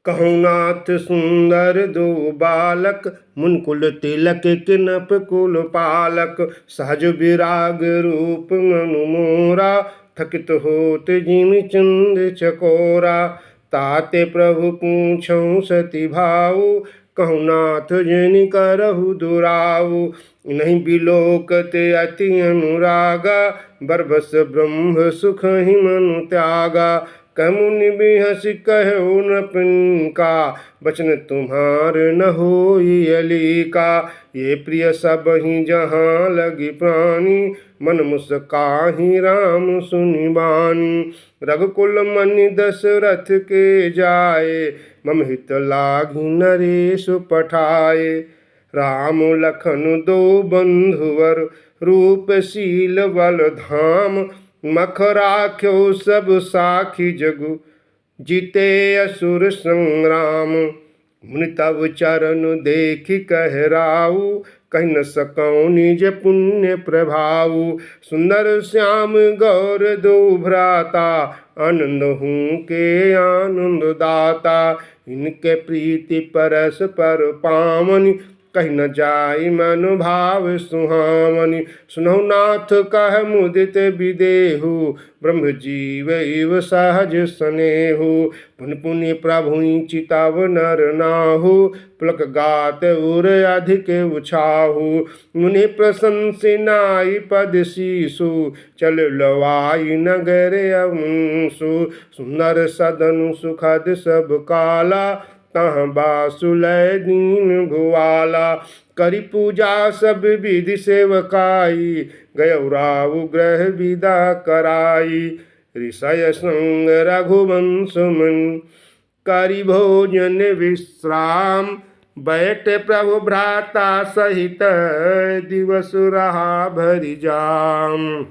कहूँ नाथ सुंदर दो बालक, मुनकुल तिलक किनप कुल पालक। सहज विराग रूप मनु मोरा, थकित होत जिमि चंद चकोरा। ताते प्रभु पूछऊँ सती भाऊ, कहूँ नाथ जिनि करहु दुराऊ। नहीं बिलोकते अति अनुरागा, बरबस ब्रह्म सुख ही मनु त्यागा। कमुनि बिहसि कहु नपिनका, बचन तुम्हार न होई अलीका। ये प्रिय सब ही जहाँ लगी प्राणी, मन मुस्काहि राम सुनि बानी। रघुकुल मनि दशरथ के जाए, मम हित लागी नरेश पठाए। राम लखन दो बंधुवर, रूपशील बल धाम। मख राख्यो सब साखी जगु, जीते असुर संग्राम। मुनि तब चरण देखि कहराऊ, कहि न सकऊँ निज पुण्य प्रभाऊ। सुंदर श्याम गौर दो भ्राता, आनंद हूँ के आनंद दाता। इनके प्रीति परस पर पावनी, कही न जाय मन भाव सुहावनी। सुनहु नाथ कह मुदित विदेहु, ब्रह्म जीव इव सहज स्नेहु। पुनि पुनि प्रभु चितव नर नाहु, पुलक गात उर अधिक उछाहु। मुनि प्रशंसि नाई पद शीसु, चल लवाई नगर अवंसु। सुंदर सदन सुखद सब काला, तहाँ बासुलय दीन भुआला। करी पूजा सब विधि सेवकाई, गयौराव ग्रह विदा कराई। ऋषय संग रघुवंश मन, करी भोजन विश्राम। बैठ प्रभु भ्राता सहित, दिवस रहा भरि जाम।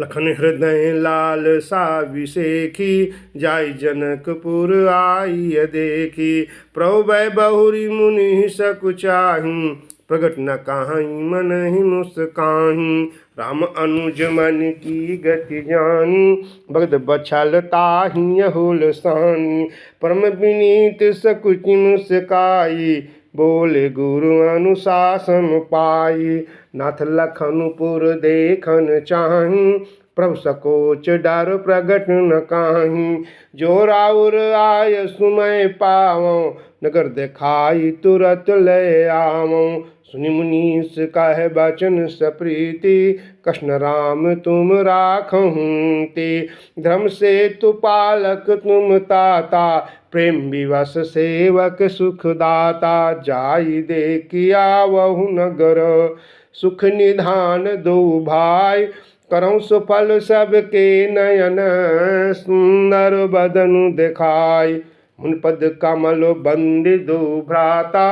लखन हृदय लाल सा विसेखी, जाय जनकपुर आइय देखी। प्रभु भय बहुरी मुनि सकुचाहि, प्रगट न काहीं मन ही मुस्काहि। राम अनुज मन की गति जानी, भगत बछल ताहि अहुल सानी। परम विनीत सकुचि मुस्काई, बोले गुरु अनुशासन पाई। नाथ लखनपुर देखन चाहि, प्रभु सकोच डर प्रगट न काहीं। जो राउर आय सुमय पावों, नगर देखाई तुरत ले आवों। सुनि मुनीस कह बचन सप्रीति, कृष्ण राम तुम राखहुं ते। धर्म सेतु पालक तुम ताता, प्रेम विवश सेवक सुखदाता। जाई देखि आवहु नगर, सुख निधान दो भाई। करऊँ सुफल सबके नयन, सुंदर बदनु देखाई। मुन पद कमल बंदि दो भ्राता,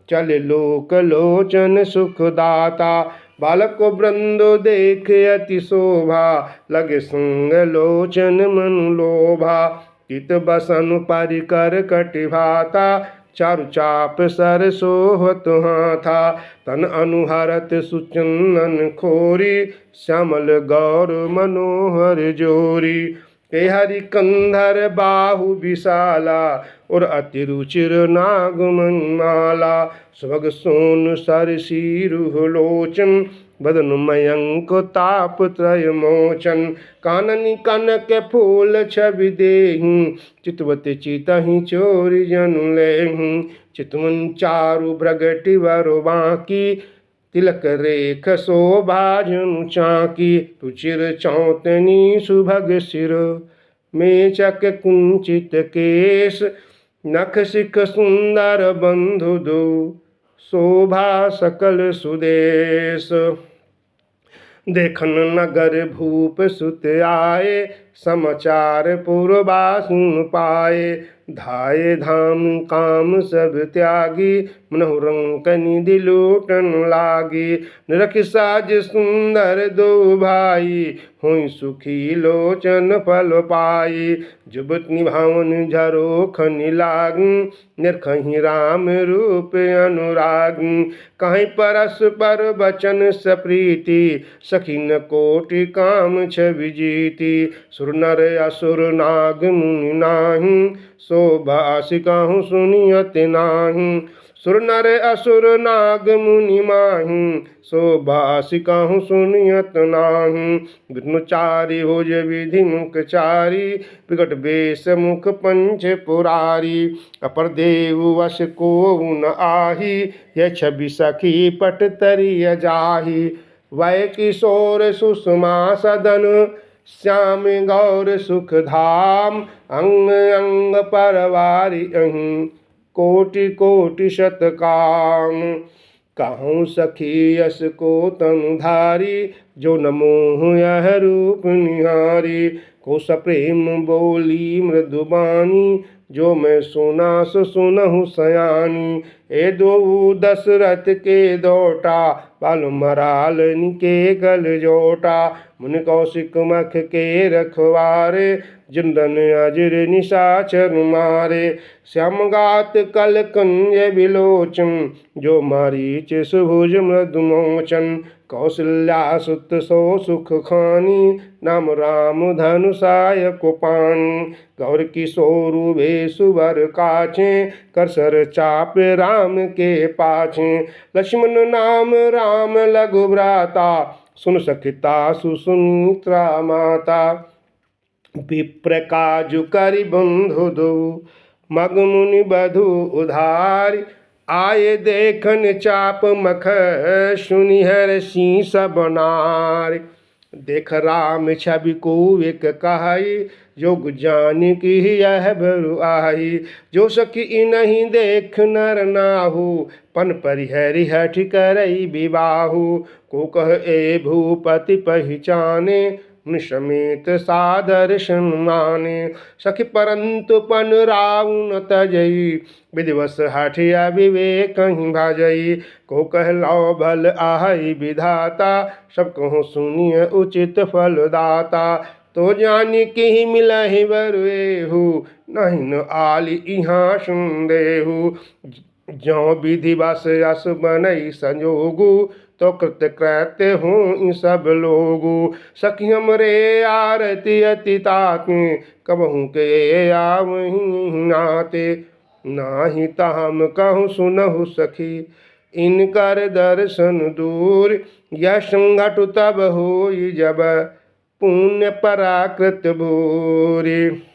चले लोक लोचन सुखदाता। बालक को वृंदो देखे अति शोभा, लगे संग लोचन मनु लोभा। चित बसन परिकर कटिभाता, चारु चाप सर सोहत हाथा। तन अनुहरत सुचंदन खोरी, श्यामल गौर मनोहर जोरी। ते हरि कंधर बाहु विशाला, और अति रुचिर नागमन माला। सुभग सोन सर शीरुह लोचन, बदन मयंक ताप त्रय मोचन। काननि कनक फूल छवि देहि, चितवत चितहि चोरी जनु लेहि। चितवन चारु भ्रगटि वर बांकी, तिलक रेख शोभा जनु चाकी। रुचिर चौतनी सुभग सिर, मेचक कुंचित केश। नख शिख सुंदर बंधु दो, शोभा सकल सुदेश। देखन नगर भूप सुत आए, समाचार पुरवा सुन पाए। धाये धाम काम सब त्यागी, मनहु रंक निधि लूटन लागे। निरख साज सुंदर दो भाई, हुई सुखी लोचन फल पाई। जुबत निभावन झरोखन लागू, निरखहि राम रूप अनुराग। कहीं परस्पर बचन सप्रीति, सखिन कोटि काम छवि जीति। सुर नर असुर नाग मुनि नाही, शोभा सिकाहु सुनियत नाही। सुर नर असुर नाग मुनि माही, शोभा सिकाहु सुनियत नाही। विष्णुचारी भुज विधि मुखचारी, विकट बेश मुख पंच पुरारी। अपर देव वश को न आही, यह छवि सखी पट तरिय जाही। वै किशोर सुषमा सदन, श्याम गौर सुख धाम। अंग अंग परवारी अहीं, कोटि कोटि शत काम। कहूँ सखी यस को तनुधारी, जो न मोह यह रूप निहारी। को सप्रेम बोली मृदुबानी, जो मैं सुना सो सुनहु सयानी। ए दो दशरथ के दोटा, बाल मराल निके गल जोटा। मुनि कौशिक मख के रखवारे, जिंदन अजर निशाचर मारे। श्याम गात कल कंज विलोचन, जो मारीच सुभुज मृदुमोचन। कौशल्या सुत सो सुख खानी, नाम राम धनुषाय कुपानी। गौर किशोर वेशुवर काछे, करसर चाप राम के पाछे। लक्ष्मण नाम राम लघु भ्राता, सुन सखिता सुसुमित्रा माता। विप्र काजु करि बंधु दो, मग मुनि बधु उधारी। आए देखन चाप मख, सुनिहर शीस बनार। देख राम छवि को एक कहाई, जोग जान की यह भरु आई। जो सखी नहीं देख नर नाहु, पन परिहरि हठ करई विबाहु। को कह ए भूपति पहचाने, समेत सादर सम्माने। सखी परंतु पन राउ न तजई, विधिवश हठिया विवेक कहीं भाजई। को कह लो भल आहई विधाता, सब कहो सुनिय उचित फल दाता। तो जानी कि मिलहि बरुएहु, नहीं न आली इहाँ सुन देहु। ज्यों विधि बस यस बनई संजोगु, तो कृत्य कृत्य हूँ सब लोगु। सखी हमरे आरती अति ताके, कबहू के आवहीं नाते। नाही ताम कहूँ सुनहु सखी, इनकर दर्शन दूर। यह संघट तब होई जब, पुण्य पराकृत भूरि।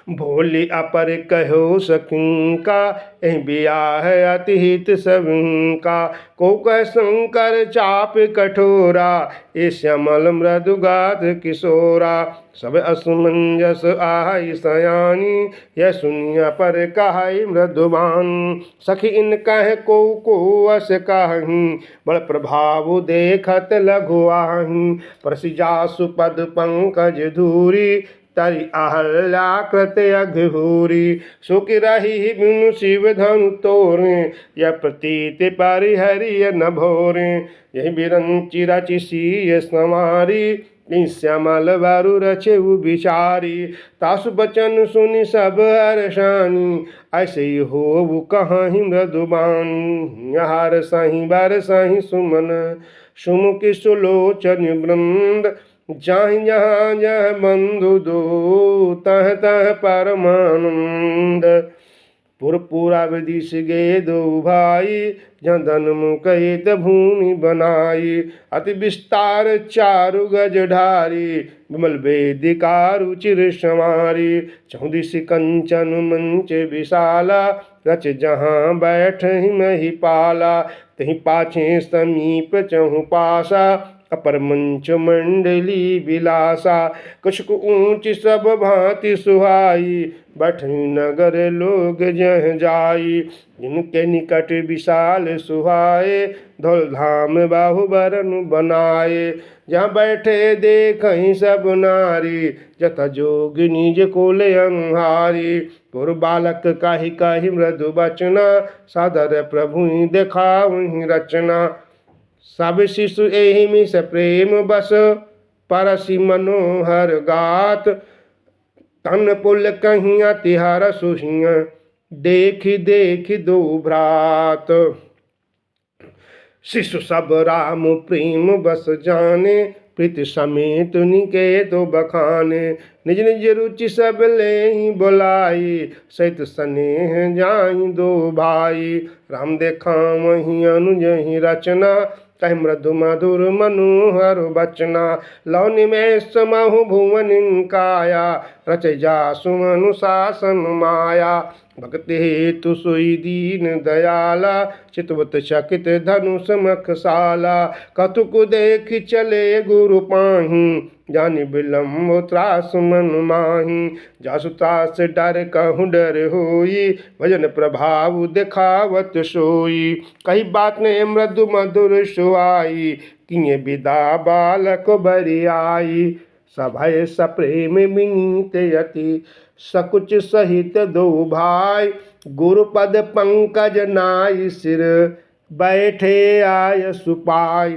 भोली अपर कहो सकिंका, एहि बियाह अति हित सबका। को कह शंकर चाप कठोरा, ए श्यामल मृदुगात किशोरा। सब असमंजस आहि सयानी, यह सुनिया पर कहाई मृदुबान। सखी इन कह को अस कहीं, बड़ प्रभाव देखत लघु आहीं। परसि जासु पद पंकज धूरी, तरि अहल्या कृत अघभूरी। सुखि रही बिनु शिव धनु तोरे, यह प्रतीत परिहरिय न भोरे। यही बिरंचि रचि सीय संवारी, श्यामल वारु रचेउ बिचारी। तासु बचन सुनि सब हर्षानी, ऐसे ही होवु कहाहि मृदुबानी। हार सही बर सही सुमन, सुमुखि सुलोचन वृंद। जाहि जहाँ जह बंधु दो, तह तह परमानंद। पुरपुरा विदिश गे दो भाई, जहाँ धन मुकहित भूमि बनाई। अति विस्तार चारु गज ढारी, विमल वेदिका रुचिर संवारी। चौदिश कंचन मंच विशाला, रच जहाँ बैठ ही महिपाला। तहीं पाछे समीप चहु पासा, अपर मंच मंडली विलासा। कुछ ऊंच सब भांति सुहाई, बैठई नगर लोग जह जाई। जिनके निकट विशाल सुहाए, धौल धाम बाहुबरन बनाए। जहाँ बैठे देखहीं सब नारी, जथा जोग निज कुल अंहारी। पुर बालक काही काही मृदु बचना, सादर प्रभु देखावहीं रचना। सब शिशु एहि मिस प्रेम बस, परसि मनोहर गात। तन पुल कहीं अति हरषु सिंह, देखि देखि दो भ्रात। शिशु सब राम प्रेम बस जाने, प्रीति समेत निकेत बखाने। निज निज रुचि सब ले बुलाई, सहित स्नेह जाहि दो भाई। राम देखावहीं अनुजहि रचना, कहि मृदु मधुर मनोहर बचना। लौ निमेष महु भुवन काया, रचै जासु अनुशासन माया। भक्ति हेतु सोई दीन दयाला, चितवत चकित धनुष मखशाला। कतुक देख चले गुरु पाहीं, जानि विलम्ब त्रास मन माही। जासु त्रास डर कहूँ डर होई, भजन प्रभाव दिखावत सोई। कही बात ने मृदु मधुर सुहाई, किए विदा बालक बरियाई। सभय सप्रेम विनीत यति, सकुच सहित दो भाई। गुरुपद पंकज नाई सिर, बैठे आय सुपाई।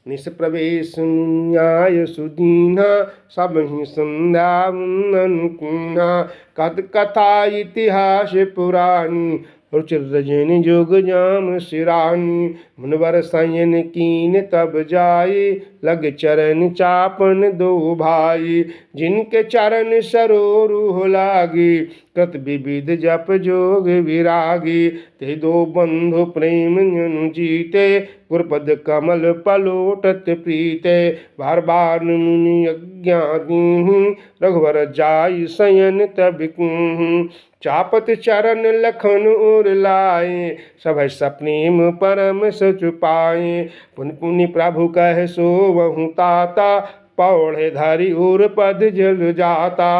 निष्प्रवेश न्याय सुदीना, सब ही संध्या अनुकीना। कथा इतिहास पुरानी, रुचिर रजनी जोग जाम सिरानी। मुनवर सयन कीन तब जाई, लग चरण चापन दो भाई। जिनके चरण सरोरु लागी, कृत विविध जप जोग विरागी। ते दो बंधु प्रेम जनु जीते, गुरपद कमल पलोटत प्रीते। बार बार मुनि यज्ञा दीन्हि, रघुवर जाई शयन तब कीन्हि। चापत चरण लखन उर लाए, सभय सप्रेम परम सच पाए। पुनि पुनि प्रभु कह सोवहुँ ताता, पौढ़े धरि उर पद जल जाता।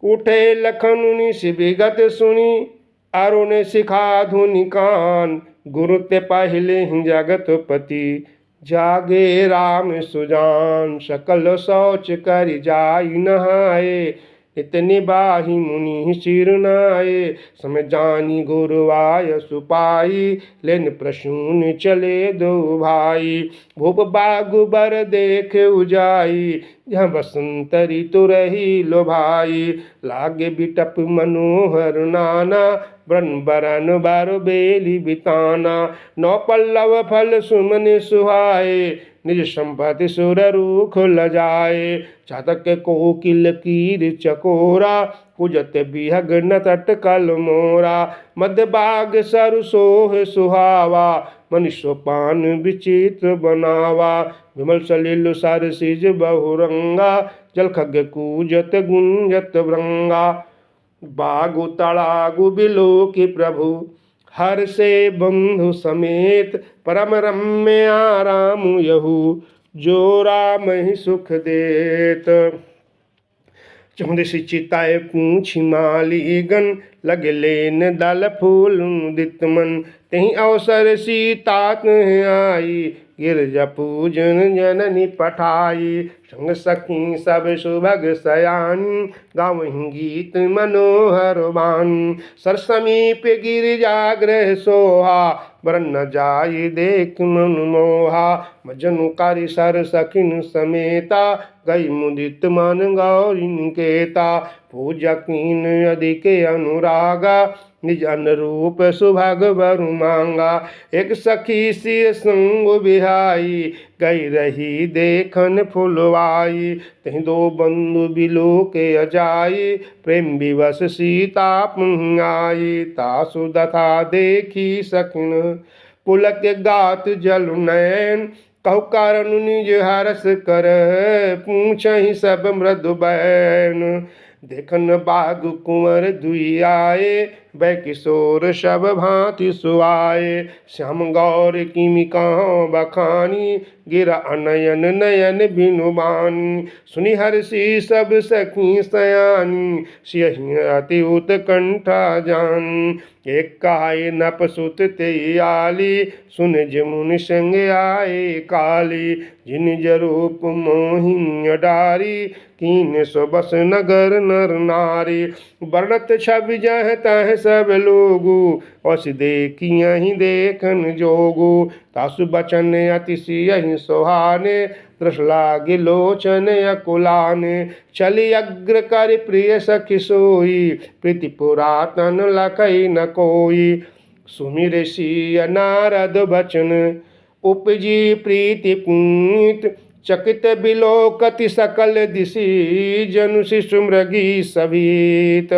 उठे लखन निश विगत सुनी, अरुण शिखा धुनि कान। गुरु ते पहले ही जगत पति, जागे राम सुजान। सकल शौच कर जाई नहाए, इतने बाही मुनि सिर नाये। समय जानी गुरु आय सुपाई, लेन प्रसून चले दो भाई। भूप बागु बर देख उजाई, जहाँ बसंत ऋतु रही लो भाई। लागे बिटप मनोहर नाना, बरन बरन बारो बेली बिताना। नौ पल्लव फल सुमन सुहाए, निज संपत्ति सुर रूख लजाए। चातक कोकिल कीर चकोरा, पूजत बिहग न तटकल मोरा। मध्य बाग सरु सोह सुहावा, मनुष्य पान विचित्र बनावा। विमल सलिल सर सिज बहुरंगा, जल खग कूजत गुंजत व्रंगा। बागु तड़ागु बिलो की प्रभु, हर से बंधु समेत। परम रम्य आराम यहु, जो राम ही सुख देत। चहुंदिस चिताए पूछ मालीगन, लग लेन दल फूल उदित मन। तहीं अवसर सीता आई, गिरजा पूजन जननी पठाई। संग सखी सब सुभग सयानी, गावहीं गीत मनोहर बानी। सर समीप गिरिजाग्रह सोहा, बरन न जाई देख मन मोहा। भजनु करि सर सखिन समेता, गई मुदित मन गौरी निकेता। पूजा कीन अधिक अनुरागा, निज अनुरूप सुभग बरु मांगा। एक सखी सिय संग बिहाई, गई रही देखन फुलवाई। तहीं दो बंधु बिलो के अजाई, प्रेम विवश सीता पुनि आई। तासु दथा देखी सखिन, पुलक गात जल नयन। कहु कारण निज हरस कर, पूछहि सब मृदु बैन। देखन बाग कुंवर दुई आए, वै किशोर शब भांति सुहाए। श्याम गौर किमि कहाँ बखानी, गिरा अनयन नयन बिनु बानी। सुनि हर्षि सब सखी सयानी, सियहि अति उत्कंठा जानी। एक कहाई नपसुत ते आली, सुन जमुनि संग आए काली। जिन जरूप मोहिनी डारी, कीन सो बस नगर नर नारी। वर्णत छवि जह तह सब लोगु, औस देखियहि देखन जोगु। तासु बचन अतिशय सुहाने, दृश लागे लोचन अकुलाने। चली अग्र कर प्रिय सखी सोई, प्रीति पुरातन लखई न कोई। सुमिर सिय नारद बचन, उपजी प्रीति पुनीत। चकित बिलोकति सकल दिशि, जनु शिशु मृगी सभीत।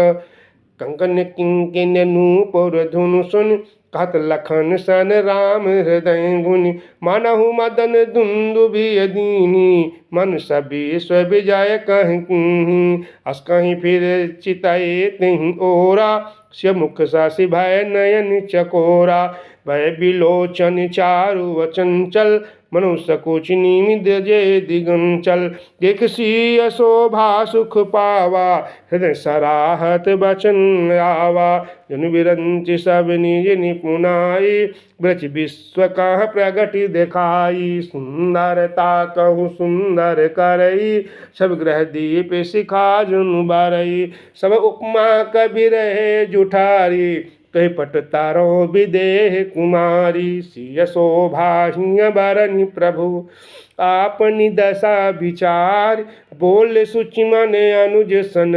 कंकन किंकिन नूपुर धुन सुन, कहत लखन सन राम हृदय गुनि। मानहु मदन दुंदुभि दीनी, मन सबी स्व विजय कहि कीन्ही। अस कहीं फिर चितई तिहि ओरा, स्य मुख सासि भय नयन चकोरा। भय बिलोचन चारु अचंचल, मनु सकुच निमिद जे दिगंचल। देख सिय शोभा सुख पावा, हृदय सराहत बचन आवा। जनु बिरंच सब निज निपुनाई, ब्रज विश्व कह प्रगट देखाई। सुंदरता कहु सुंदर करई, सब ग्रह दीप शिखा जुनु बारई। सब उपमा कबि रहे जुठारी, कही पट तारो विदेह कुमारी। सिय शोभा हिय बरनि प्रभु, आपनि दशा विचार। बोल सुचि मन अनुज सन,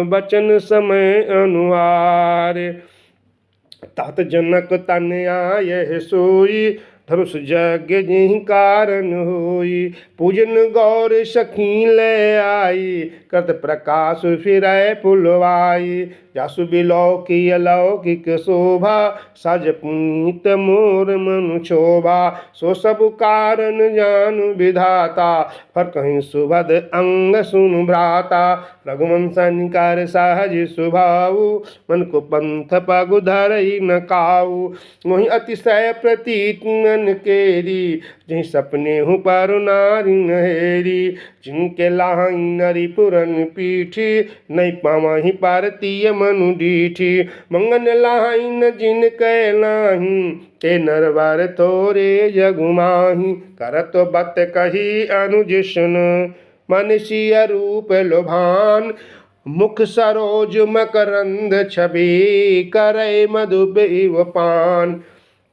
बचन समय अनुहार। तात जनक तन आये सोई, धनुष यज्ञ जिहि कारण होई। पूजन गौर सखी ले आई, कृत प्रकाश फिरै पुलवाई। जासु बिलौकी अलौकिक शोभा, सज पुनीत मोर मनु क्षोभा। सो सब कारण जानु विधाता, पर कहीं सुभद अंग सुनु भ्राता। रघुवंश निकार सहज स्वभाव, मन को पंथ पगु धरई न काऊ। मोहि अतिशय प्रतीत मन केरी, जिहि सपने हूँ पर नारी हेरी। जिनके लाही नरी पुरन पीठी, नहीं पावहि पारतीय मनु डीठी। मंगन लाही न जिन कै नाही, ते नरवर तोरे जगु माही। करत बत कही अनुज सुन, मन सिय रूप लोभान। मुख सरोज मकरंद छवि, करे मधुप इव पान।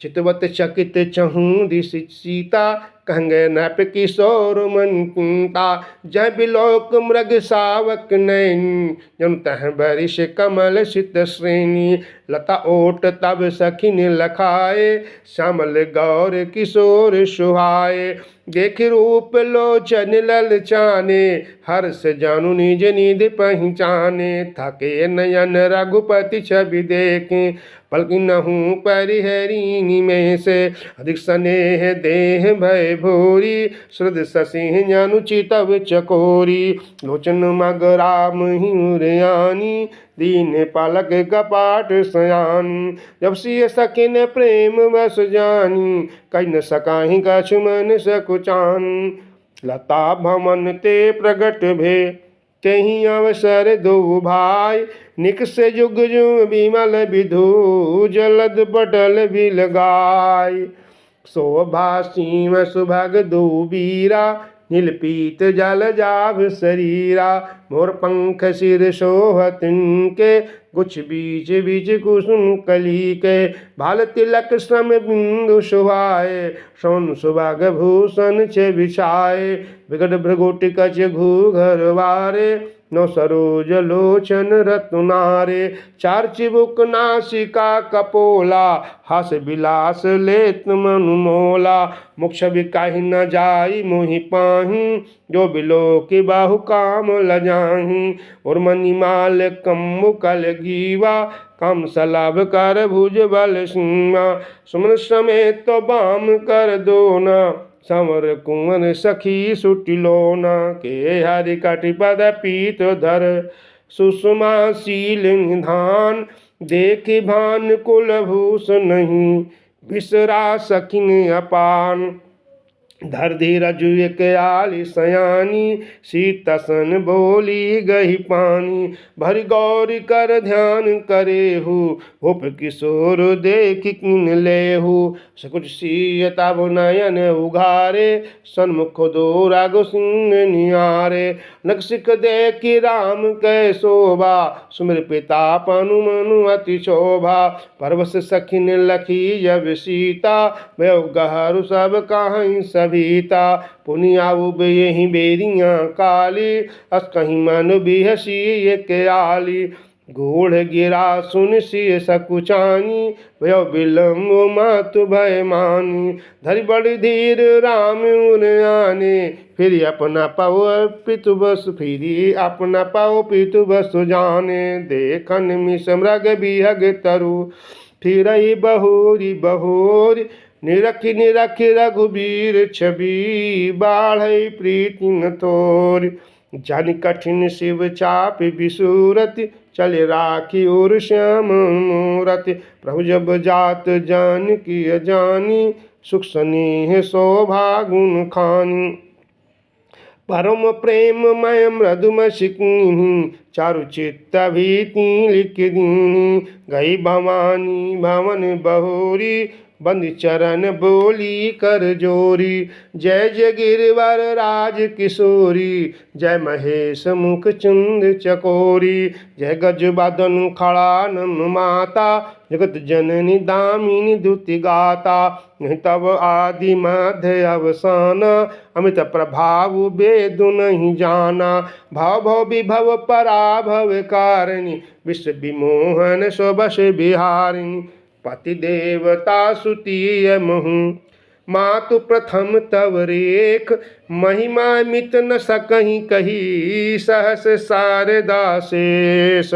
चितवत चकित चहूँ दिश सीता, कहंगे नप किशोर मन कुंता। जय बिलोक मृग सावक नैनी, जनु तह बरिश कमल सित श्रेणी। लता ओट तब सखिन लखाए, श्यामल गौर किशोर सुहाए। देख रूप लोचन ललचाने, हर्ष जानु निज निधि पहचाने। थके नयन रघुपति छवि देखे, पलकि नहु परिहरिणी में से। अधिक स्नेह देह भय भोरी, श्रुत शशि जानु चितव चकोरी। लोचन मग राम हिमुरयानी, दीन पालक कपाट सयानी। जब सिय सखिन प्रेम बस जानी, कहि न सकाहि कछु मन सकुचानी। लता भवन ते प्रगट भे, तेहि अवसर दो भाई। निकष जुग जुग विमल विधु, जलद पटल बिल गाय। शोभा सीम सुभग दो बीरा, नीलपीत जल जाभ शरीरा। मोर पंख सिर शोभत के, कुछ बीच बीच कुसुम कली के। भाल तिलक श्रम बिंदु शोभाए, सोन सुभाग भूषण छे बिछाए। विकट भृगुटि कछ घूघर वारे, नौ सरोज लोचन रत्नारे। चार चिबुक नासिका कपोला, हास विलास लेत मनु मोला। मुख छवि काहि न जाई मोहि पाहि, जो बिलोकि बाहु काम लजाहि। और मणिमाल कम्बु कल गीवा, काम सलाभ कर भुज बल सीमा। सुमन समेत बाम कर दोना, समर कुंवर सखी सुटिलोना। के हरि कटि पद पीत धर, सुषमाशील निधान, देखे भान कुलभूष नहीं, बिसरा सकिन अपान। धर धीरज एक आली सयानी, सीतसन बोली गही पानी। भर गौर कर ध्यान करेहु, भूप किशोर देख किन लेहु। सकुच सिय तब नयन उघारे, सन्मुख दो राघव सिंह निहारे। नक्सिक देखि राम कै शोभा, सुमिर प्रताप मनु अति शोभा। परवश सखिन लखी जब सीता, भयो गहरू सब कहीं सभीता। पुनिया उब यही बेरियां काली, अस कहीं मन बिहसी एक आली। घोड़ गिरा सुन सिय सकुचानी, भयो बिलम्ब मातु भय मानी। धरि बड़ धीर राम उन आने, फिर अपना पाओ पितु बस फिरी अपना पाओ पितु बस जाने। देखन मिस मृग बिहग तरु, फिर बहोरी बहोरी। निरखि निरखि रघुबीर छवि, बाढ़ प्रीति न तोर। जन कठिन शिव चाप बिसूरति, चले राखी और श्याम मूरति। प्रभु जब जात जान की जानी, सुख स्नेह शोभा गुण खानी। परम प्रेम मय मृदुम सिकनी, चारु चित्त भीति लिख दीनी। गई भवानी भवन बहोरी, बंद चरण बोली कर जोरी। जय जय गिरवर राज किशोरी, जय महेश मुख चंद चकोरी। जय गज बदन खड़ा नम माता, जगत जननी दामिनी दुति गाता। नहीं तब आदि मध्य अवसान, अमित प्रभाव वेद नहीं जाना। भाव भव विभव पराभव कारिणी, विश्व विमोहन स्वबश बिहारिणी। पति देवता सुतीय महु, मातु प्रथम तव रेख। महिमा मित न सकहीं कही, सहस शारदा शेष।